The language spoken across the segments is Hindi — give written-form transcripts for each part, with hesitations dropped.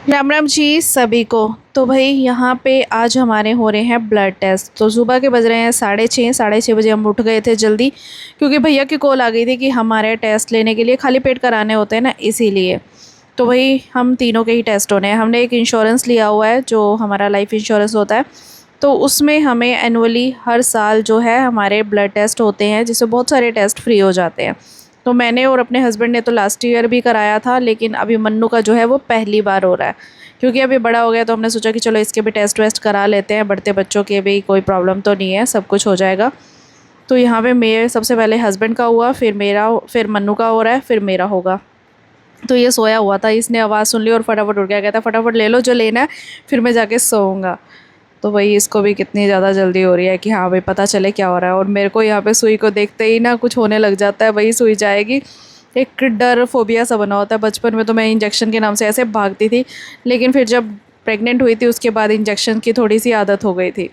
राम राम जी सभी को। तो भाई यहाँ पे आज हमारे हो रहे हैं ब्लड टेस्ट। तो सुबह के बज रहे हैं 6:30। 6:30 बजे हम उठ गए थे जल्दी, क्योंकि भैया की कॉल आ गई थी कि हमारे टेस्ट लेने के लिए खाली पेट कराने होते हैं ना, इसीलिए। तो भाई हम तीनों के ही टेस्ट होने हैं। हमने एक इंश्योरेंस लिया हुआ है जो हमारा लाइफ इंश्योरेंस होता है, तो उसमें हमें एनुअली हर साल जो है हमारे ब्लड टेस्ट होते हैं, जिससे बहुत सारे टेस्ट फ्री हो जाते हैं। तो मैंने और अपने हस्बैंड ने तो लास्ट ईयर भी कराया था, लेकिन अभी मन्नू का जो है वो पहली बार हो रहा है, क्योंकि अभी बड़ा हो गया। तो हमने सोचा कि चलो इसके भी टेस्ट वेस्ट करा लेते हैं, बढ़ते बच्चों के भी कोई प्रॉब्लम तो नहीं है, सब कुछ हो जाएगा। तो यहाँ पे मेरे सबसे पहले हस्बैंड का हुआ, फिर मेरा, फिर मन्नू का हो रहा है, फिर मेरा होगा। तो ये सोया हुआ था, इसने आवाज़ सुन ली और फटाफट उठ गया, कहता फटाफट ले लो जो लेना है, फिर मैं जाके सोऊंगा। तो भाई इसको भी कितनी ज़्यादा जल्दी हो रही है कि हाँ भाई पता चले क्या हो रहा है। और मेरे को यहाँ पे सुई को देखते ही ना कुछ होने लग जाता है, भाई सुई जाएगी, एक डर फोबिया सा बना होता है। बचपन में तो मैं इंजेक्शन के नाम से ऐसे भागती थी, लेकिन फिर जब प्रेग्नेंट हुई थी उसके बाद इंजेक्शन की थोड़ी सी आदत हो गई थी,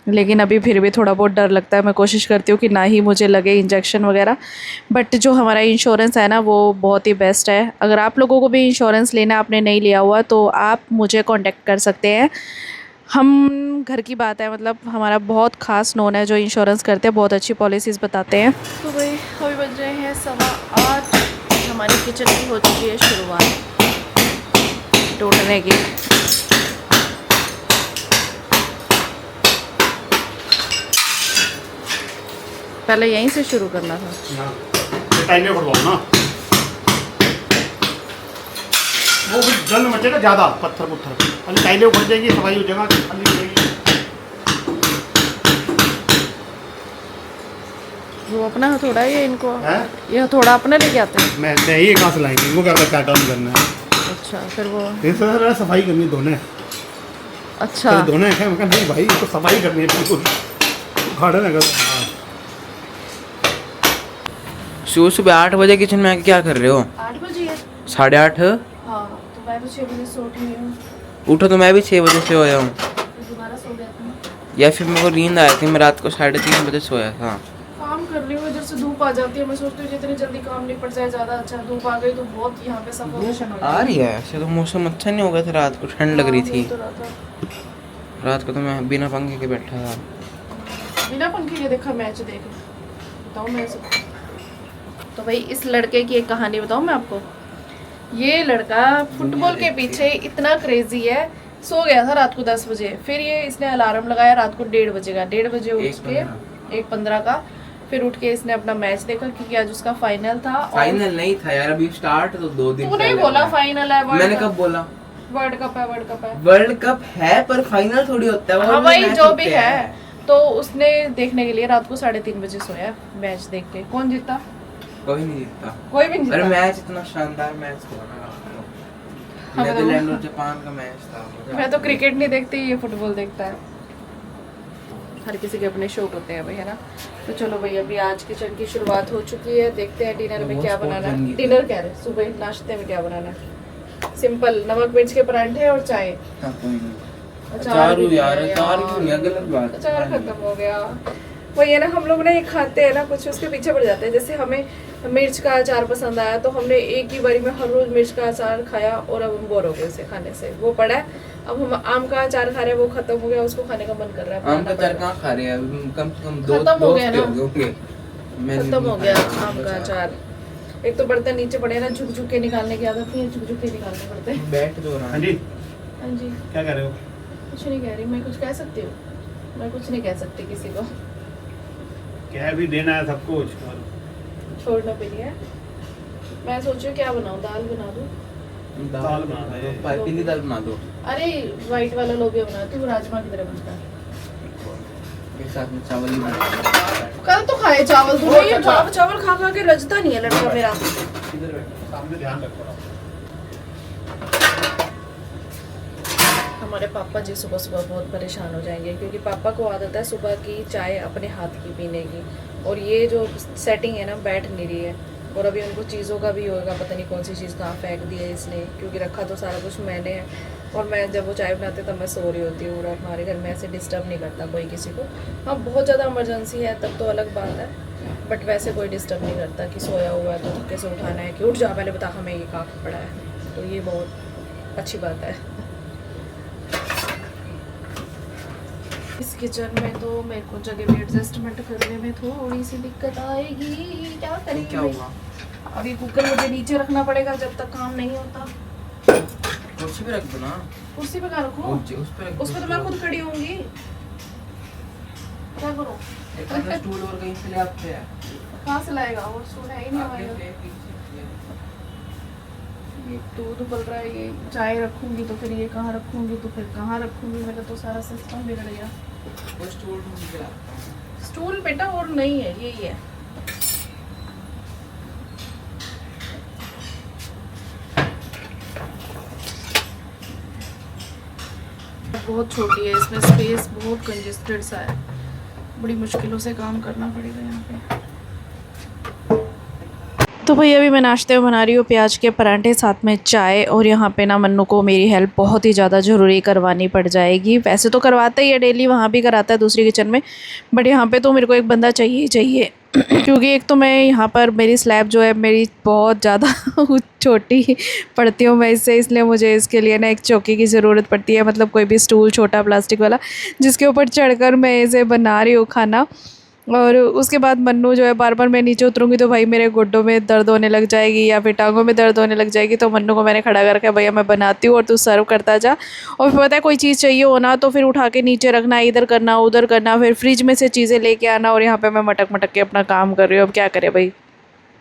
लेकिन अभी फिर भी थोड़ा बहुत डर लगता है। मैं कोशिश करती हूँ कि ना ही मुझे लगे इंजेक्शन वगैरह। बट जो हमारा इंश्योरेंस है ना वो बहुत ही बेस्ट है। अगर आप लोगों को भी इंश्योरेंस लेना, आपने नहीं लिया हुआ, तो आप मुझे कांटेक्ट कर सकते हैं। हम घर की बात है, मतलब हमारा बहुत खास नोन है जो इंश्योरेंस करते हैं, बहुत अच्छी पॉलिसीज़ बताते हैं। तो भाई अभी बज रहे हैं 8:15। हमारी किचन की हो चुकी है शुरुआत टूटने की। पहले यहीं से शुरू करना था। टाइलें बढ़वाओ ना, वो भी जल में मचेगा ज़्यादा, पत्थर पुत्थर खाली टाइलें बढ़ जाएगी, सफाई हो जाएगा, खाली हो जाएगी। वो अपना हथौड़ा है, ये इनको है ये हथौड़ा अपने लेके आते हैं। मैं ये कहाँ से लाएंगे, इनको क्या काम करना है। अच्छा फिर वो ये सर सफाई करनी है, धोने अच्छा धोने हैं। मैं कहा नहीं भाई, ये तो सफाई करनी है बिल्कुल, उखाड़े ना कर। हाँ सुबह सुबह 8 बजे किचन में आके क्या कर रहे हो? 8 बजे है। 8:30? हाँ तो मैं तो 6 बजे से उठी हुई हूँ। उठो तो मैं भी 6 बजे से सोया हूँ, फिर दोबारा सो गया था। या फिर मेरे को नींद आई थी, मैं रात को 3:30 बजे सोया था। काम कर रही हूँ, इधर से धूप आ जाती है, मैं सोचती हूँ जितनी जल्दी काम निपट जाए ज़्यादा अच्छा। धूप आ गई तो बहुत यहाँ पे सफोकेशन हो आ रही है ऐसे तो मौसम अच्छा नहीं हो गया था, रात को ठंड लग रही थी। तो रहा था। रात को तो मैं बिना पंखे के बैठा था। बिना पंखे के देखा मैच देख, बताओ मैं सब। तो भाई इस लड़के की एक कहानी बताऊँ मैं आपको। ये लड़का फुटबॉल के पीछे इतना क्रेजी है। सो गया था रात को 10 बजे, फिर ये इसने अलार्म लगाया रात को 1:30 बजे का। 1:30 बजे उठ के 1:15 का फिर उठ के इसने अपना मैच देखा, क्योंकि आज उसका फाइनल था। फाइनल नहीं था यार, अभी स्टार्ट तो 2 दिन तूने बोला फाइनल है। मैंने कब बोला? वर्ल्ड कप है, वर्ल्ड कप है। वर्ल्ड कप है पर फाइनल थोड़ी होता है। हाँ भाई जो भी है। तो उसने देखने के लिए रात को 3:30 बजे सोया मैच देख के। कौन जीता? कोई नहीं जीतता। कोई भी नहीं अरे जीता। मैच इतना शानदार मैच था ना, हाँ, नेदरलैंड और जापान का मैच था। मैं तो क्रिकेट नहीं देखती, ये फुटबॉल देखता है। हर किसी के अपने शौक होते हैं भाई, है ना। तो चलो भाई अभी आज किचन की शुरुआत हो चुकी है, देखते हैं डिनर में क्या बनाना है। डिनर कह रहे सुबह नाश्ते में क्या बनाना है? सिंपल नमक मिर्च के परांठे और चाय। हाँ, कोई नहीं। अचार भी यार, नहीं है अचार यार। क्यों नहीं? गलत बात है। अचार खत्म हो गया। वही है ना, हम लोग ना ये खाते हैं ना, कुछ उसके पीछे पड़ जाते हैं। जैसे हमें मिर्च का अचार पसंद आया तो हमने एक ही बारी में हर रोज मिर्च का अचार खाया, और अब हम बोर हो गए उसे खाने से। वो पड़ा है, अब हम आम का अचार खा रहे हैं, वो खत्म हो गया, उसको खाने का मन कर रहा है। आम का अचार कहाँ खा रहे हैं? कम से कम खत्म हो गया ना। होंगे। खत्म हो गया आम का अचार। एक तो बर्तन नीचे पड़े ना, झुक झुक के निकालने की आदत नहीं है, झुक झुक के निकालने पड़ते हैं। बैठ जो रहा। हाँ जी, हाँ जी। क्या कह रहे हो? कुछ नहीं कह रही मैं, कुछ कह सकती हूँ? मैं कुछ नहीं कह सकती किसी को। कह भी देना है सब कुछ। छोड़ना भी नहीं है। मैं सोचू क्या बनाऊँ, दाल बना दूँ? दाल बना दो। पीली दाल बना दो। अरे व्हाइट वाला लोबिया बनाती हूँ, राजमा की तरह बनता है। एक साथ में चावल ही बना। कल तो खाए चावल, तो ये चावल खा खा के रजता नहीं है लड़का मेरा। इधर बैठ। सामने ध्यान रखो। हमारे पापा जी सुबह सुबह बहुत परेशान हो जाएंगे, क्योंकि पापा को आदत है सुबह की चाय अपने हाथ की पीने की, और ये जो सेटिंग है ना बैठ नहीं रही है। और अभी उनको चीज़ों का भी होगा, पता नहीं कौन सी चीज़ कहाँ फेंक दी है इसने, क्योंकि रखा तो सारा कुछ मैंने है। और मैं जब वो चाय बनाते तब मैं सो रही होती हूँ, और हमारे घर में ऐसे डिस्टर्ब नहीं करता कोई किसी को। हाँ बहुत ज़्यादा इमरजेंसी है तब तो अलग बात है, बट वैसे कोई डिस्टर्ब नहीं करता कि सोया हुआ है तो धक्के से उठाना है कि उठ जा पहले बता हमें ये कहाँ पड़ा है। तो ये बहुत अच्छी बात है। इस किचन में तो मेरे को जगह भी एडजस्टमेंट करने में थोड़ी सी दिक्कत आएगी। क्या करेंगे? क्या हुआ? अभी कुकर मुझे नीचे रखना पड़ेगा जब तक काम नहीं होता। कुर्सी पे रख दो ना। कुर्सी पे कहाँ रखूं? उस पे रख दो। उस पे तो मैं खुद खड़ी होंगी। क्या करूं? एक आधा स्टूल और कहीं से ले आते हैं। कहाँ से लाएगा? वो स्टूल है ही नहीं हमारे घर। ये दूध उबल रहा है, ये चाय रखूंगी तो फिर ये कहाँ रखूंगी, तो फिर कहाँ रखूंगी, मेरा तो सारा सिस्टम बिगड़ गया। वो स्टूल ढूंढ के लाता हूँ। स्टूल बेटा और नहीं है, यही है। बहुत छोटी है, इसमें स्पेस बहुत कंजेस्टेड सा है, बड़ी मुश्किलों से काम करना पड़ेगा यहाँ पे। तो भाई अभी मैं नाश्ते में बना रही हूँ प्याज के परांठे, साथ में चाय। और यहाँ पे ना मन्नू को मेरी हेल्प बहुत ही ज़्यादा ज़रूरी करवानी पड़ जाएगी। वैसे तो करवाता ही है डेली, वहाँ भी कराता है दूसरी किचन में, बट यहाँ पे तो मेरे को एक बंदा चाहिए ही चाहिए। क्योंकि एक तो मैं यहाँ पर मेरी स्लैब जो है मेरी बहुत ज़्यादा छोटी पड़ती हूँ मैं इससे, इसलिए मुझे इसके लिए ना एक चौकी की ज़रूरत पड़ती है, मतलब कोई भी स्टूल छोटा प्लास्टिक वाला जिसके ऊपर चढ़कर मैं इसे बना रही हूँ खाना। और उसके बाद मन्नू जो है बार बार मैं नीचे उतरूँगी तो भाई मेरे घुटनों में दर्द होने लग जाएगी या फिर टांगों में दर्द होने लग जाएगी। तो मन्नू को मैंने खड़ा करके भैया मैं बनाती हूँ और तू सर्व करता जा। और फिर पता है कोई चीज़ चाहिए होना तो फिर उठा के नीचे रखना, इधर करना उधर करना, फिर फ्रिज में से चीज़ें लेके आना। और यहाँ पर मैं मटक मटक के अपना काम कर रही हूँ। अब क्या करे भाई,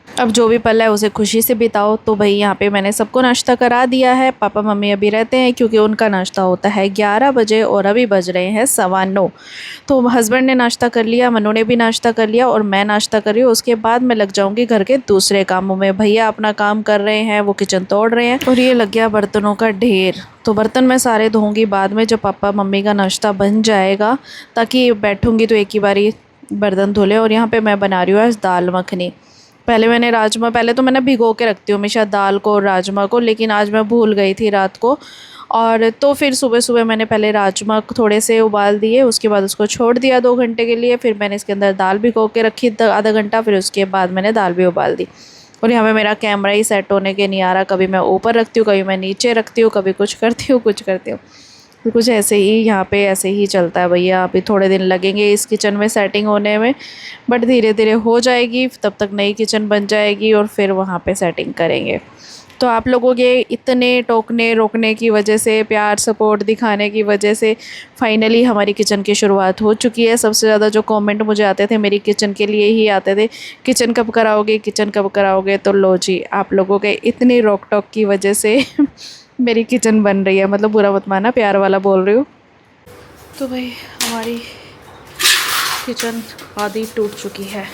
अब जो भी पल है उसे खुशी से बिताओ। तो भाई यहाँ पे मैंने सबको नाश्ता करा दिया है। पापा मम्मी अभी रहते हैं क्योंकि उनका नाश्ता होता है 11 बजे और अभी बज रहे हैं 9:15। तो हस्बैंड ने नाश्ता कर लिया, मनु ने भी नाश्ता कर लिया और मैं नाश्ता कर रही हूँ। उसके बाद मैं लग जाऊँगी घर के दूसरे कामों में। भैया अपना काम कर रहे हैं, वो किचन तोड़ रहे हैं और ये लग गया बर्तनों का ढेर। तो बर्तन मैं सारे धोऊँगी बाद में जब पापा मम्मी का नाश्ता बन जाएगा, ताकि बैठूँगी तो एक ही बारी बर्तन धो ले। और यहाँ पर मैं बना रही हूँ आज दाल मखनी। पहले मैंने राजमा, पहले तो मैंने भिगो के रखती हूँ हमेशा दाल को और राजमा को, लेकिन आज मैं भूल गई थी रात को। और तो फिर सुबह सुबह मैंने पहले राजमा थोड़े से उबाल दिए, उसके बाद उसको छोड़ दिया 2 घंटे के लिए। फिर मैंने इसके अंदर दाल भिगो के रखी आधा घंटा, फिर उसके बाद मैंने दाल भी उबाल दी। और यहाँ पे मेरा कैमरा ही सेट होने के नहीं आ रहा, कभी मैं ऊपर रखती हूँ, कभी मैं नीचे रखती हूँ, कभी कुछ करती हूँ कुछ करती हूँ। कुछ ऐसे ही यहाँ पे ऐसे ही चलता है भैया। अभी थोड़े दिन लगेंगे इस किचन में सेटिंग होने में, बट धीरे धीरे हो जाएगी। तब तक नई किचन बन जाएगी और फिर वहाँ पे सेटिंग करेंगे। तो आप लोगों के इतने टोकने रोकने की वजह से, प्यार सपोर्ट दिखाने की वजह से फाइनली हमारी किचन की शुरुआत हो चुकी है। सबसे ज़्यादा जो कमेंट मुझे आते थे मेरी किचन के लिए ही आते थे, किचन कब कराओगे, किचन कब कराओगे। तो लो जी, आप लोगों के इतनी रोक टोक की वजह से मेरी किचन बन रही है। मतलब बुरा मत माना, प्यार वाला बोल रही हूँ। तो भाई हमारी किचन आधी टूट चुकी है।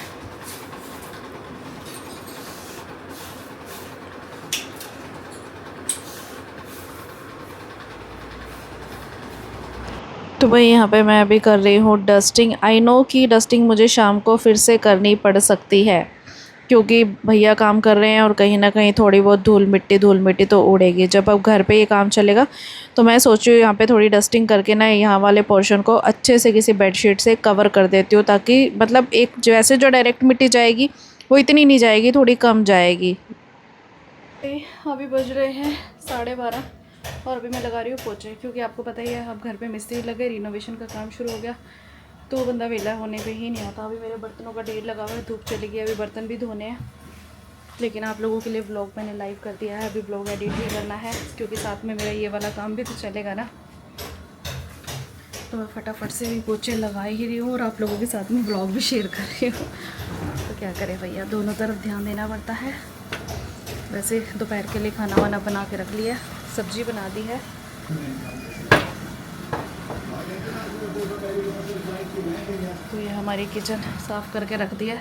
तो भाई यहाँ पे मैं अभी कर रही हूँ डस्टिंग। आई नो कि डस्टिंग मुझे शाम को फिर से करनी पड़ सकती है क्योंकि भैया काम कर रहे हैं और कहीं ना कहीं थोड़ी बहुत धूल मिट्टी तो उड़ेगी। जब अब घर पे ये काम चलेगा तो मैं सोच रही हूँ यहाँ पे थोड़ी डस्टिंग करके ना यहाँ वाले पोर्शन को अच्छे से किसी बेडशीट से कवर कर देती हूँ, ताकि मतलब एक जैसे जो डायरेक्ट मिट्टी जाएगी वो इतनी नहीं जाएगी, थोड़ी कम जाएगी। अभी बज रहे हैं 12:30 और अभी मैं लगा रही हूँ पोछे, क्योंकि आपको पता ही है अब घर पे मिस्त्री लगे, रिनोवेशन का काम शुरू हो गया तो बंदा वेला होने पे ही नहीं आता। अभी मेरे बर्तनों का ढेर लगा हुआ है, धूप चली गई, अभी बर्तन भी धोने हैं। लेकिन आप लोगों के लिए ब्लॉग मैंने लाइव कर दिया है, अभी ब्लॉग एडिट भी करना है क्योंकि साथ में मेरा ये वाला काम भी तो चलेगा ना। तो मैं फटाफट से भी पोछे लगा ही रही हूँ और आप लोगों के साथ में ब्लॉग भी शेयर कर रही हूँ। तो क्या करें भैया, दोनों तरफ ध्यान देना पड़ता है। वैसे दोपहर के लिए खाना वाना बना के रख लिया, सब्जी बना दी है। तो ये हमारी किचन साफ़ करके रख दी है,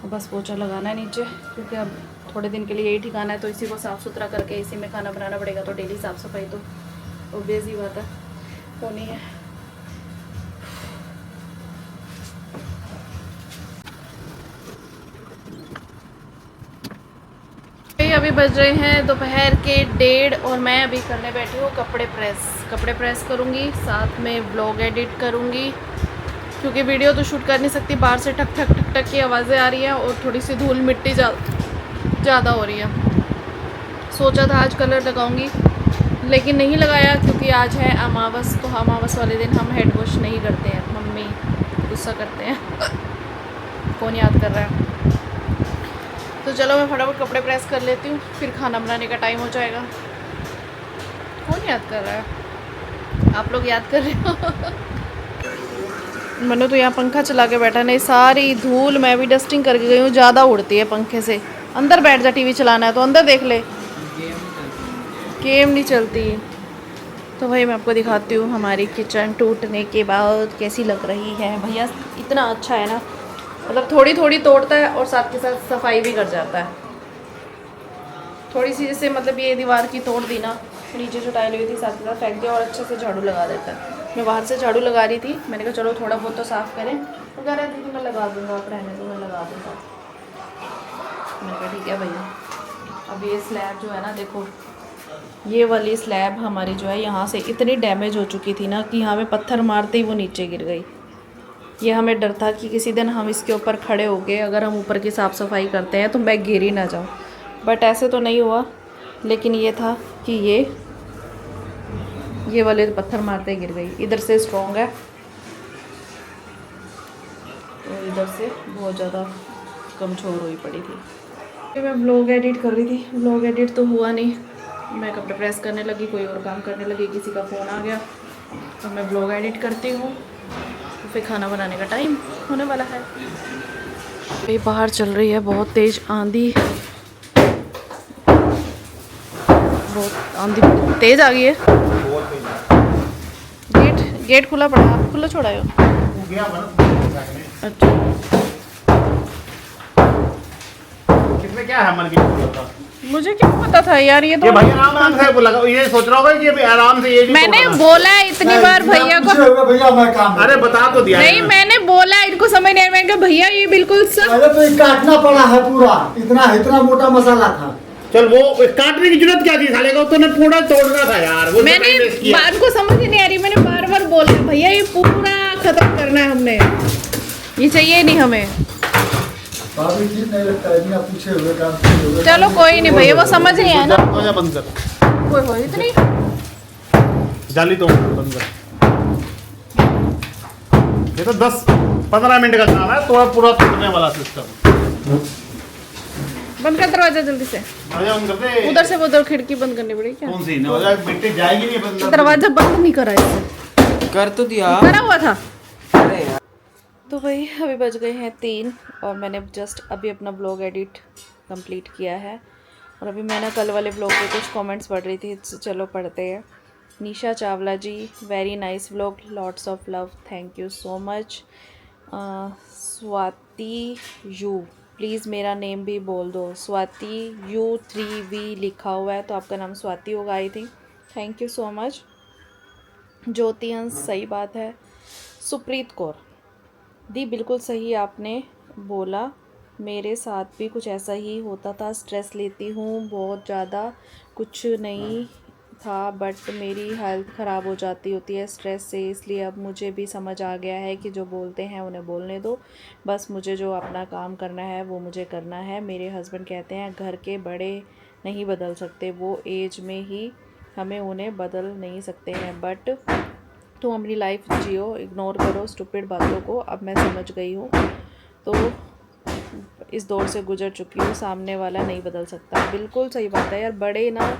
बस पोछा लगाना है नीचे, क्योंकि अब थोड़े दिन के लिए यही ठिकाना है तो इसी को साफ़ सुथरा करके इसी में खाना बनाना पड़ेगा। तो डेली साफ़ सफाई तो ऑब्वियस ही बात है होनी है। अभी बज रहे हैं दोपहर के 1:30 और मैं अभी करने बैठी हूँ कपड़े प्रेस करूँगी, साथ में ब्लॉग एडिट करूँगी क्योंकि वीडियो तो शूट कर नहीं सकती, बाहर से ठक ठक ठक ठक की आवाज़ें आ रही हैं और थोड़ी सी धूल मिट्टी ज़्यादा हो रही है। सोचा था आज कलर लगाऊंगी लेकिन नहीं लगाया क्योंकि आज है अमावस, तो अमावस वाले दिन हम हेड वॉश नहीं करते हैं। मम्मी गुस्सा करते हैं। कौन याद कर रहा है। तो चलो मैं फटाफट कपड़े प्रेस कर लेती हूँ, फिर खाना बनाने का टाइम हो जाएगा। कौन याद कर रहा है, आप लोग याद कर रहे हो। मनु तो यहाँ पंखा चला के बैठा, नहीं सारी धूल मैं भी डस्टिंग करके गई हूँ, ज़्यादा उड़ती है पंखे से। अंदर बैठ जा, टीवी चलाना है तो अंदर देख ले। गेम नहीं चलती। तो भाई मैं आपको दिखाती हूँ हमारी किचन टूटने के बाद कैसी लग रही है। भैया इतना अच्छा है ना, मतलब थोड़ी थोड़ी तोड़ता है और साथ के साथ सफाई भी कर जाता है। थोड़ी सी जैसे मतलब ये दीवार की तोड़ दी ना, नीचे जो टाइल हुई थी साथ के साथ फेंक दिया और अच्छे से झाड़ू लगा देता है। मैं बाहर से झाड़ू लगा रही थी, मैंने कहा चलो थोड़ा बहुत तो साफ़ करें, तो कह रहे थे कि मैं लगा दूँगा, आप रहने दो मैं लगा दूँगा। मैंने कहा ठीक है भैया। अब ये स्लैब जो है ना, देखो ये वाली स्लैब हमारी जो है यहाँ से इतनी डैमेज हो चुकी थी ना कि यहाँ पे पत्थर मारते ही वो नीचे गिर गई। ये हमें डर था कि किसी दिन हम इसके ऊपर खड़े हो गए, अगर हम ऊपर की साफ़ सफाई करते हैं तो मैं गिर ही ना जाऊँ। बट ऐसे तो नहीं हुआ, लेकिन ये था कि ये वाले पत्थर मारते गिर गई। इधर से स्ट्रॉन्ग है तो इधर से बहुत ज़्यादा कमज़ोर हुई पड़ी थी। मैं ब्लॉग एडिट कर रही थी, ब्लॉग एडिट तो हुआ नहीं। मैं कपड़े प्रेस करने लगी, कोई और काम करने लगी, किसी का फ़ोन आ गया, तो मैं ब्लॉग एडिट करती हूँ। तो फिर खाना बनाने का टाइम होने वाला है। ये बाहर चल रही है बहुत तेज़ आंधी, बहुत आंधी तेज़ आ गई है। गेट खुला पड़ा, आप खुला छोड़ा हो? अच्छा इसमें क्या है मन की, मुझे क्या पता था यार। ये तो भाई आराम से बोला, ये सोच रहा होगा कि ये आराम से ये मैंने बोला है इतनी बार भैया को, भैया मैं काम अरे बता तो दिया नहीं मैंने बोला, इनको समझ नहीं आया। मैंने कहा भैया ये बिल्कुल सब, अरे तो ये काटना पड़ा है पूरा, इतना मोटा मसाला था। चल वो काटने की जरूरत क्या थी साले को, तूने पूरा तोड़ना था यार। वो मैंने बात को समझ ही नहीं आ रही, मैंने बार बार बोला भैया ये पूरा खत्म करना है, हमने ये चाहिए नहीं हमें। भाभी ठीक नहीं लगता है, बिना पूछे हुए काम किए हुए। चलो कोई नहीं भैया, वो समझ नहीं आया ना। बंद कर, कोई हो इतनी जाली तो बंद कर। ये तो 10-15 मिनट का काम है, तो पूरा टूटने वाला सिस्टम। बंद कर दरवाजा जल्दी से। बंद कर दे। उधर से वो उधर खिड़की बंद करनी पड़ेगी क्या? कौन सी मिट्टी जाएगी नहीं बंद। दरवाजा बंद नहीं करा इससे, कर तो दिया, करा हुआ था। अरे यार तो भाई अभी बज गए हैं 3 और मैंने जस्ट अभी अपना ब्लॉग एडिट कंप्लीट किया है। और अभी मैंने कल वाले ब्लॉग पे कुछ कमेंट्स पढ़ रही थी, चलो पढ़ते हैं। Nisha Chawla ji, very nice vlog, lots of love, thank you so much. Swati you, please मेरा नेम भी बोल दो। स्वाति U3V लिखा हुआ है, तो आपका नाम स्वाति होगा I think. Thank you so much. Jyoti Hans, सही बात है। सुप्रीत कौर दी, बिल्कुल सही आपने बोला, मेरे साथ भी कुछ ऐसा ही होता था। स्ट्रेस लेती हूँ बहुत ज़्यादा, कुछ नहीं था बट मेरी हेल्थ ख़राब हो जाती होती है स्ट्रेस से, इसलिए अब मुझे भी समझ आ गया है कि जो बोलते हैं उन्हें बोलने दो, बस मुझे जो अपना काम करना है वो मुझे करना है। मेरे हस्बैंड कहते हैं घर के बड़े नहीं बदल सकते, वो एज में ही हमें उन्हें बदल नहीं सकते हैं, बट तुम अपनी लाइफ जियो, इग्नोर करो स्टूपिड बातों को। अब मैं समझ गई हूँ, तो इस दौर से गुजर चुकी हूँ, सामने वाला नहीं बदल सकता। बिल्कुल सही बात है यार। बड़े ना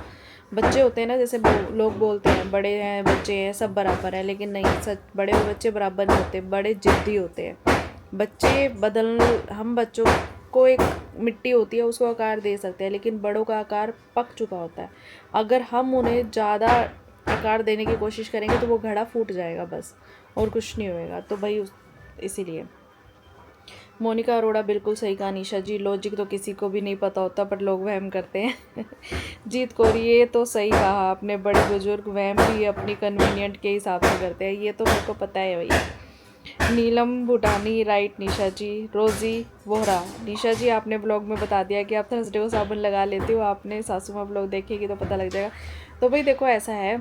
बच्चे होते हैं ना, जैसे लोग बोलते हैं बड़े हैं बच्चे हैं सब बराबर है, लेकिन नहीं, सच बड़े और बच्चे बराबर नहीं होते। बड़े ज़िद्दी होते हैं। बच्चे हम बच्चों को एक मिट्टी होती है उसको आकार दे सकते हैं, लेकिन बड़ों का आकार पक चुका होता है। अगर हम उन्हें ज़्यादा आकार देने की कोशिश करेंगे तो वो घड़ा फूट जाएगा बस, और कुछ नहीं होएगा। तो भाई इसीलिए मोनिका अरोड़ा, बिल्कुल सही कहा निशा जी, लॉजिक तो किसी को भी नहीं पता होता पर लोग वहम करते हैं। जीत कौरी, ये तो सही कहा आपने, बड़े बुजुर्ग वहम भी अपनी कन्वीनियंट के हिसाब से करते हैं, ये तो मेरे को पता है भैया। नीलम भूटानी, राइट निशा जी। रोज़ी वोहरा, निशा जी आपने ब्लॉग में बता दिया कि आप थर्सडे को साबुन लगा लेती हो, आपने सासू माँ ब्लॉग देखेगी तो पता लग जाएगा। तो भाई देखो ऐसा है,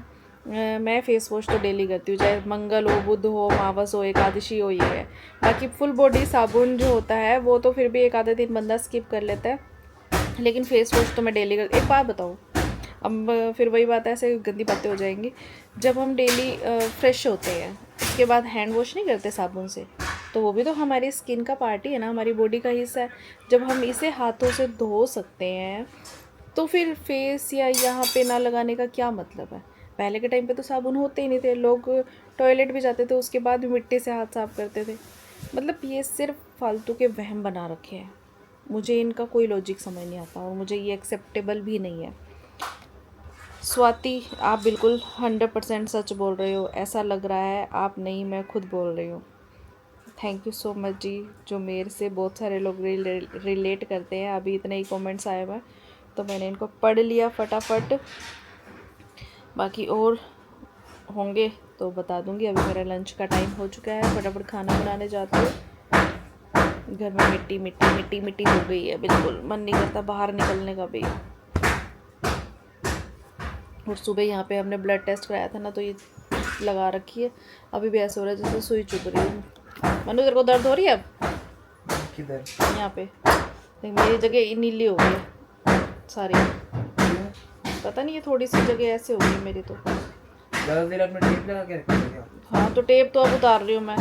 मैं फ़ेस वॉश तो डेली करती हूँ, चाहे मंगल हो, बुध हो, अमावस हो, एकादशी हो, ये है। बाकी फुल बॉडी साबुन जो होता है वो तो फिर भी एक आधे दिन बंदा स्किप कर लेता है, लेकिन फ़ेस वॉश तो मैं डेली एक बात बताओ, अब फिर वही बात है, ऐसे गंदी बातें हो जाएंगी। जब हम डेली फ्रेश होते हैं उसके बाद हैंड वॉश नहीं करते साबुन से, तो वो भी तो हमारी स्किन का पार्ट ही है ना, हमारी बॉडी का हिस्सा है। जब हम इसे हाथों से धो सकते हैं तो फिर फेस या यहाँ पे ना लगाने का क्या मतलब है। पहले के टाइम पे तो साबुन होते ही नहीं थे, लोग टॉयलेट भी जाते थे उसके बाद भी मिट्टी से हाथ साफ करते थे। मतलब ये सिर्फ फालतू के वहम बना रखे हैं, मुझे इनका कोई लॉजिक समझ नहीं आता और मुझे ये एक्सेप्टेबल भी नहीं है। स्वाति, आप बिल्कुल 100% सच बोल रहे हो, ऐसा लग रहा है आप नहीं, मैं खुद बोल रही हूँ। थैंक यू सो मच जी, जो मेरे से बहुत सारे लोग रिलेट करते हैं। अभी इतने ही कमेंट्स आए हुए तो मैंने इनको पढ़ लिया फटाफट, बाकी और होंगे तो बता दूंगी। अभी मेरा लंच का टाइम हो चुका है, फटाफट खाना बनाने जाती हूँ। घर में मिट्टी मिट्टी मिट्टी मिट्टी हो गई है, बिल्कुल मन नहीं करता बाहर निकलने का भी। और सुबह यहाँ पे हमने ब्लड टेस्ट कराया था ना, तो ये लगा रखी है। अभी भी ऐसे हो रहा है जैसे सुई चुभ रही है। मनु तेरे को दर्द हो रही है अब? किधर? यहाँ पे देख, मेरी जगह नीली हो गई है सारी, पता नहीं, ये थोड़ी सी जगह ऐसे हो गई मेरी तो। ज़्यादा देर आपने टेप लगा के रखा है क्या? हाँ, तो टेप तो अब उतार रही हूँ मैं।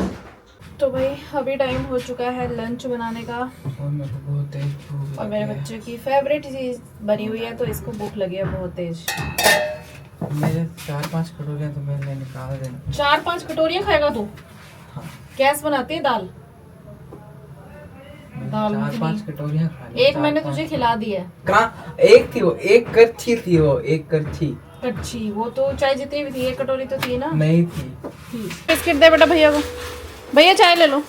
तो भाई अभी टाइम हो चुका है लंच बनाने का, और मेरे को बहुत तेज भूख और मेरे बच्चे की फेवरेट चीज़ बनी हुई है, तो इसको भूख लगी है बहुत तेज। मेरे 4-5 कटोरियाँ तो मैंने निकाल देना। 4-5 कटोरियाँ खाएगा तू? हाँ। कैसे बनाती है दाल? दाल 4-5 कटोरियाँ खा ली। एक मैंने तुझे खिला दी है। कहाँ? एक थी वो, एक करछी थी वो, एक करछी। अच्छी, वो तो चाय जितनी भी थी, एक कटोरी तो थी ना। नहीं थी। बिस्किट दे बेटा भैया को, भैया चाय ले लो।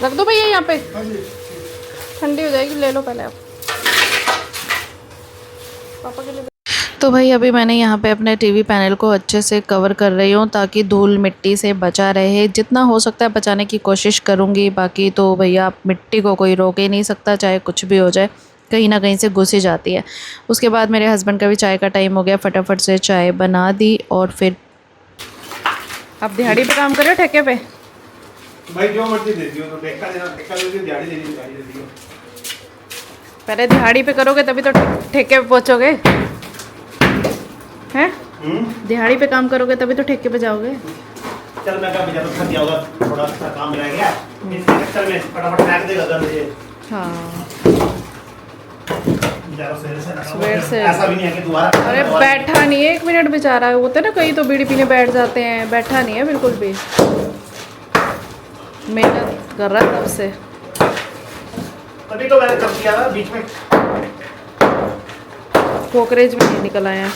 रख दो भैया यहाँ पे, ठंडी हो जाएगी, ले लो पहले आप पापा के लिए। तो भाई अभी मैंने यहाँ पे अपने टीवी पैनल को अच्छे से कवर कर रही हूँ ताकि धूल मिट्टी से बचा रहे, जितना हो सकता है बचाने की कोशिश करूँगी। बाकी तो भैया मिट्टी को कोई रोक ही नहीं सकता, चाहे कुछ भी हो जाए, कहीं ना कहीं से घुस ही जाती है। उसके बाद मेरे हस्बैंड का भी चाय का टाइम हो गया, फटाफट से चाय बना दी। और फिर आप दिहाड़ी पे काम कर रहे हो ठेके पे? भाई जो मर्जी दे दियो, तो ठेका देना ठेका दे दियो, दिहाड़ी दे दियो दिहाड़ी दे दियो। पहले दिहाड़ी पे करोगे तभी तो ठेके पे पहुँचोगे, हैं? दिहाड़ी पे काम करोगे तभी तो ठेके पे जाओगे। चल मैं क्या बेचारा थक गया होगा, थोड़ा सा काम रह गया, इस चक्कर में फटाफट फेंक देगा घर मुझे। हाँ, बेचारा सवेर से ऐसा भी नहीं है कि दोबारा। अरे बैठा नहीं है 1 मिनट बेचारा, होता है ना कहीं तो बीड़ी पीने बैठ जाते हैं, बैठा नहीं है बिल्कुल भी, मेहनत कर रहा है तब से। तभी तो मैंने कर दिया था बीच में, कॉकरेज भी नहीं निकल आया।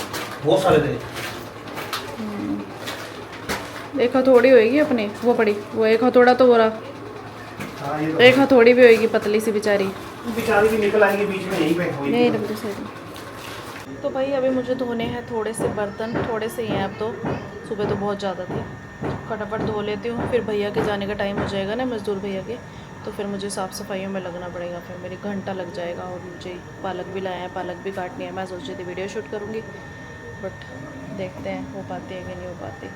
बहुत सारे थे। एक हथौड़ी होएगी अपनी, वो पड़ी, वो एक हथौड़ा तो बोरा, हाँ ये तो एक हथौड़ी भी होएगी पतली सी बेचारी। बेचारी भी निकल आएंगे बीच में, यहीं पे होगी। नहीं रख दो साइड। तो भाई अभी मुझे धोने हैं थोड़े से बर्तन, थोड़े से ही हैं अब तो, सुबह तो बहुत ज़्यादा थे। फटाफट धो लेती हूँ, फिर भैया के जाने का टाइम हो जाएगा ना, मजदूर भैया के, तो फिर मुझे साफ़ सफाइयों में लगना पड़ेगा, फिर मेरी घंटा लग जाएगा। और मुझे पालक भी लाया है, पालक भी काटनी है। मैं सोच रही थी वीडियो शूट करूँगी, बट देखते हैं हो पाती है कि नहीं हो पाती।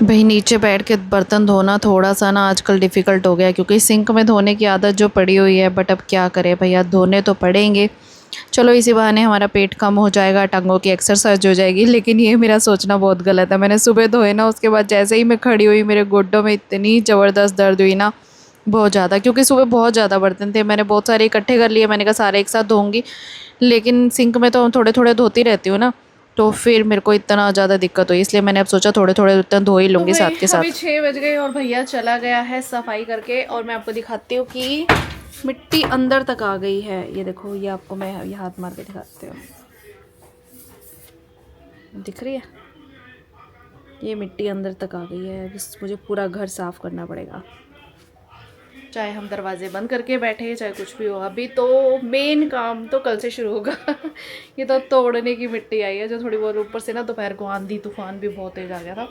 भाई नीचे बैठ के बर्तन धोना थोड़ा सा ना आजकल डिफ़िकल्ट हो गया है, क्योंकि सिंक में धोने की आदत जो पड़ी हुई है, बट अब क्या करें भैया, धोने तो पड़ेंगे। चलो इसी बहाने हमारा पेट कम हो जाएगा, टांगों की एक्सरसाइज हो जाएगी। लेकिन ये मेरा सोचना बहुत गलत है। मैंने सुबह धोए ना, उसके बाद जैसे ही मैं खड़ी हुई मेरे घुटनों में इतनी ज़बरदस्त दर्द हुई ना, बहुत ज़्यादा, क्योंकि सुबह बहुत ज़्यादा बर्तन थे। मैंने बहुत सारे इकट्ठे कर लिए, मैंने कहा सारे एक साथ धोऊंगी, लेकिन सिंक में तो थोड़े थोड़े धोती रहती हूँ ना, तो फिर मेरे को इतना ज़्यादा दिक्कत हुई, इसलिए मैंने अब सोचा थोड़े थोड़े बर्तन धो ही लूँगी साथ के साथ। अभी 6 बज गए और भैया चला गया है सफाई करके, और मैं आपको दिखाती हूँ कि मिट्टी अंदर तक आ गई है। ये देखो, ये आपको मैं ये हाथ मार के दिखाती हूँ, दिख रही है? ये मिट्टी अंदर तक आ गई है। बस मुझे पूरा घर साफ़ करना पड़ेगा, चाहे हम दरवाजे बंद करके बैठे, चाहे कुछ भी हो। अभी तो मेन काम तो कल से शुरू होगा। ये तो तोड़ने की मिट्टी आई है, जो थोड़ी बहुत ऊपर से ना, दोपहर को आंधी तूफान भी बहुत तेज आ गया था,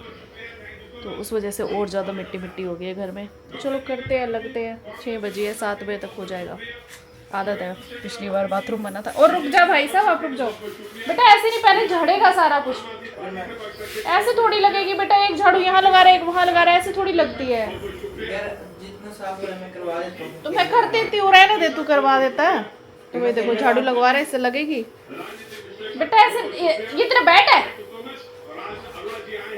तो उस वजह से और ज़्यादा मिट्टी मिट्टी हो गई है घर में। तो चलो करते हैं, लगते हैं। 6 बजे है, 7 बजे तक हो जाएगा। आदत है, पिछली बार बाथरूम बना था। और रुक जा भाई साहब, आप रुक जाओ बेटा, ऐसे नहीं, पहले झाड़ेगा सारा कुछ, ऐसे थोड़ी लगेगी बेटा। एक झाड़ू यहाँ लगा रहा है, एक वहाँ लगा रहा है, ऐसे थोड़ी लगती है। जितना साफ हो रहा है मैं करवा देता हूँ। तो मैं कर देती हूँ, रहने दे, तू करवा देता है। तो भाई देखो झाड़ू लगवा रहा है, इससे लगेगी बेटा ऐसे। ये तेरा बैट है,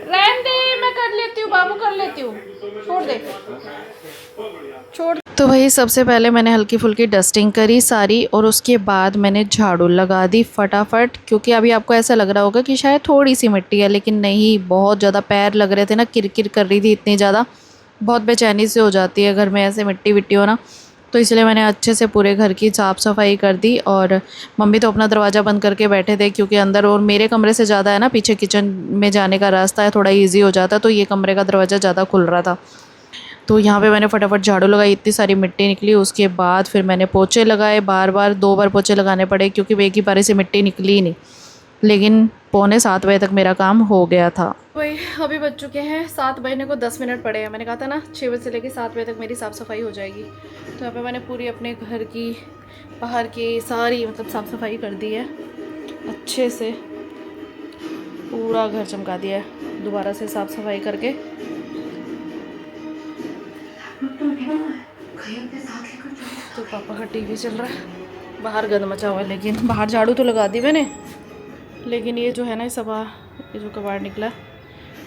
रहने दे, मैं कर लेती हूँ बाबू, कर लेती हूँ, छोड़ दे, छोड़। तो भाई सबसे पहले मैंने हल्की फुल्की डस्टिंग करी सारी, और उसके बाद मैंने झाड़ू लगा दी फटाफट, क्योंकि अभी आपको ऐसा लग रहा होगा कि शायद थोड़ी सी मिट्टी है, लेकिन नहीं, बहुत ज़्यादा पैर लग रहे थे ना, किरकिर कर रही थी इतनी ज़्यादा, बहुत बेचैनी से हो जाती है घर में ऐसे मिट्टी विट्टी हो ना। तो इसलिए मैंने अच्छे से पूरे घर की साफ़ सफाई कर दी। और मम्मी तो अपना दरवाज़ा बंद करके बैठे थे, क्योंकि अंदर और मेरे कमरे से ज़्यादा है ना, पीछे किचन में जाने का रास्ता है, थोड़ा इजी हो जाता, तो ये कमरे का दरवाज़ा ज़्यादा खुल रहा था। तो यहाँ पे मैंने फटाफट झाड़ू लगाई, इतनी सारी मिट्टी निकली। उसके बाद फिर मैंने पोछे लगाए, बार बार 2 बार पोछे लगाने पड़े, क्योंकि एक ही बारी से मिट्टी निकली ही नहीं। लेकिन 6:45 बजे तक मेरा काम हो गया था। वही अभी बज चुके हैं 7 बजने को 10 मिनट पड़े हैं। मैंने कहा था ना 6 बजे से लेकर 7 बजे तक मेरी साफ़ सफाई हो जाएगी। तो यहाँ पे मैंने पूरी अपने घर की, बाहर की सारी मतलब साफ़ सफाई कर दी है अच्छे से, पूरा घर चमका दिया है दोबारा से साफ़ सफाई करके। तो पापा का टीवी चल रहा है, बाहर गंद मचा हुआ है, लेकिन बाहर झाड़ू तो लगा दी मैंने, लेकिन ये जो है ना ये जो कबाड़ निकला,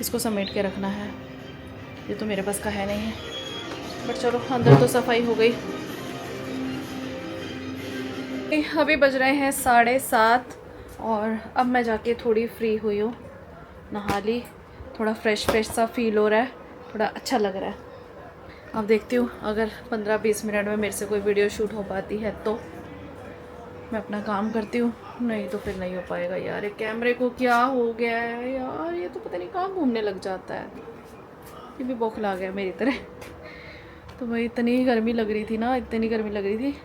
इसको समेट के रखना है। ये तो मेरे पास का है नहीं है, बट चलो अंदर तो सफाई हो गई। अभी बज रहे हैं 7:30 और अब मैं जाके थोड़ी फ्री हुई हूँ, नहा ली, थोड़ा फ्रेश सा फील हो रहा है, थोड़ा अच्छा लग रहा है। अब देखती हूँ अगर 15-20 मिनट में मेरे से कोई वीडियो शूट हो पाती है तो मैं अपना काम करती हूँ, नहीं तो फिर नहीं हो पाएगा यार। ये कैमरे को क्या हो गया है यार, ये तो पता नहीं कहाँ घूमने लग जाता है। ये भी बौखला गया मेरी तरह। तो भाई इतनी गर्मी लग रही थी ना, इतनी गर्मी लग रही थी,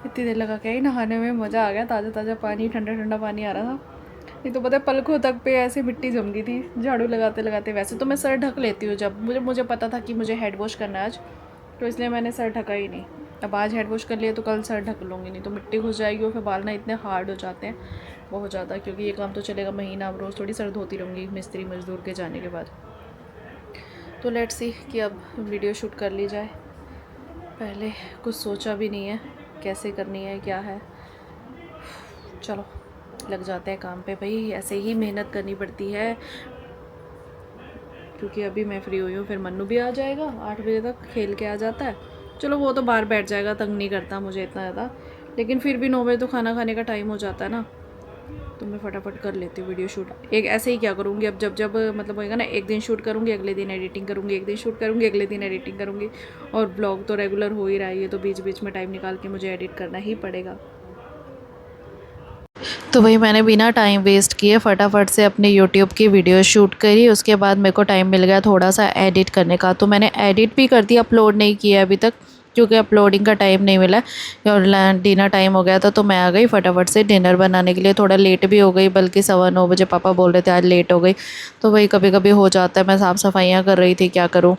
इतनी देर लगा के ही नहाने में मज़ा आ गया। ताज़ा ताज़ा पानी, ठंडा ठंडा पानी आ रहा था। नहीं तो पता है पलकों तक पे ऐसे मिट्टी जम गई थी झाड़ू लगाते लगाते। वैसे तो मैं सर ढक लेती हूँ जब मुझे पता था कि मुझे हेड वॉश करना है आज, तो इसलिए मैंने सर ढका ही नहीं। अब आज हेड वॉश कर लिया तो कल सर ढक लूँगी, नहीं तो मिट्टी घुस जाएगी और फिर बाल ना इतने हार्ड हो जाते हैं बहुत ज़्यादा। क्योंकि ये काम तो चलेगा महीना, अब रोज़ थोड़ी सर धोती रहूँगी मिस्त्री मजदूर के जाने के बाद। तो लेट्स सी कि अब वीडियो शूट कर ली जाए। पहले कुछ सोचा भी नहीं है कैसे करनी है क्या है, चलो लग जाते हैं काम पे भाई। ऐसे ही मेहनत करनी पड़ती है, क्योंकि अभी मैं फ्री हुई हूँ, फिर मन्नू भी आ जाएगा 8 बजे तक, खेल के आ जाता है। चलो वो तो बाहर बैठ जाएगा, तंग नहीं करता मुझे इतना ज़्यादा, लेकिन फिर भी 9 बजे तो खाना खाने का टाइम हो जाता है ना, तो मैं फटाफट कर लेती हूँ वीडियो शूट। एक ऐसे ही क्या करूँगी अब, जब मतलब होएगा ना, एक दिन शूट करूँगी अगले दिन एडिटिंग करूँगी, एक दिन शूट करूँगी अगले दिन एडिटिंग करूँगी, और ब्लॉग तो रेगुलर हो ही रहा है। ये तो बीच बीच में टाइम निकाल के मुझे एडिट करना ही पड़ेगा। तो वही मैंने बिना टाइम वेस्ट किए फटाफट से अपने यूट्यूब की वीडियो शूट करी। उसके बाद मेरे को टाइम मिल गया थोड़ा सा एडिट करने का, तो मैंने एडिट भी कर दिया, अपलोड नहीं किया अभी तक क्योंकि अपलोडिंग का टाइम नहीं मिला और डिनर टाइम हो गया था। तो मैं आ गई फटाफट से डिनर बनाने के लिए। थोड़ा लेट भी हो गई, बल्कि 9:15 बजे पापा बोल रहे थे आज लेट हो गई, तो वही कभी कभी हो जाता है। मैं साफ़ सफाइयाँ कर रही थी, क्या करूँ,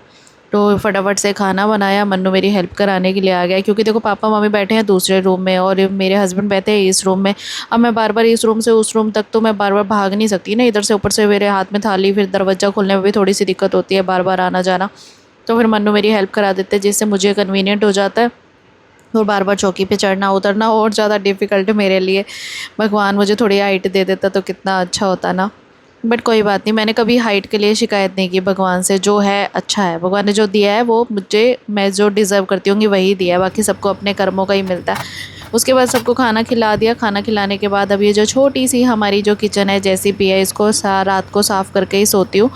तो फटाफट से खाना बनाया। मन्नू मेरी हेल्प कराने के लिए आ गया, क्योंकि देखो पापा मम्मी बैठे हैं दूसरे रूम में और मेरे हस्बैंड बैठे हैं इस रूम में। अब मैं बार बार इस रूम से उस रूम तक तो मैं बार बार भाग नहीं सकती ना, इधर से ऊपर से मेरे हाथ में थाली, फिर दरवाज़ा खोलने में भी थोड़ी सी दिक्कत होती है, बार बार आना जाना। तो फिर मन्नू मेरी हेल्प करा देते हैं, जिससे मुझे कन्वीनियंट हो जाता है, और बार बार चौकी पे चढ़ना उतरना और ज़्यादा डिफ़िकल्ट है मेरे लिए। भगवान मुझे थोड़ी हाइट दे देता तो कितना अच्छा होता ना, बट कोई बात नहीं, मैंने कभी हाइट के लिए शिकायत नहीं की भगवान से। जो है अच्छा है, भगवान ने जो दिया है वो मुझे, मैं जो डिज़र्व करती हूँ वही दिया है, बाकी सबको अपने कर्मों का ही मिलता है। उसके बाद सबको खाना खिला दिया। खाना खिलाने के बाद अब ये जो छोटी सी हमारी जो किचन है जैसी भी है, इसको रात को साफ़ करके ही सोती हूँ,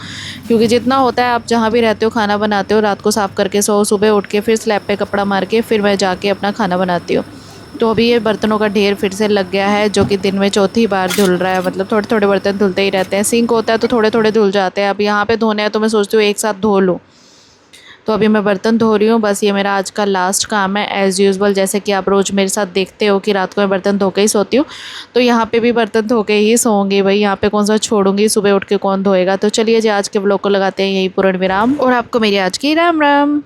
क्योंकि जितना होता है आप जहाँ भी रहते हो खाना बनाते हो रात को साफ़ करके सो, सुबह उठ के फिर स्लैब पे कपड़ा मार के फिर मैं जाके अपना खाना बनाती हूँ। तो अभी ये बर्तनों का ढेर फिर से लग गया है, जो कि दिन में चौथी बार धुल रहा है। मतलब थोड़े थोड़े बर्तन धुलते ही रहते हैं, सिंक होता है तो थोड़े थोड़े धुल जाते हैं। अब यहाँ पे धोने हैं तो मैं सोचती हूँ एक साथ धो लूँ, तो अभी मैं बर्तन धो रही हूँ। बस ये मेरा आज का लास्ट काम है एज़ यूजुअल। जैसे कि आप रोज़ मेरे साथ देखते हो कि रात को मैं बर्तन धो के ही सोती हूँ, तो यहाँ पे भी बर्तन धो के ही सोऊंगी भाई। यहाँ पे कौन सा छोड़ूंगी, सुबह उठ के कौन धोएगा। तो चलिए जी आज के व्लॉग को लगाते हैं यही पूर्ण विराम, और आपको मेरी आज की राम राम।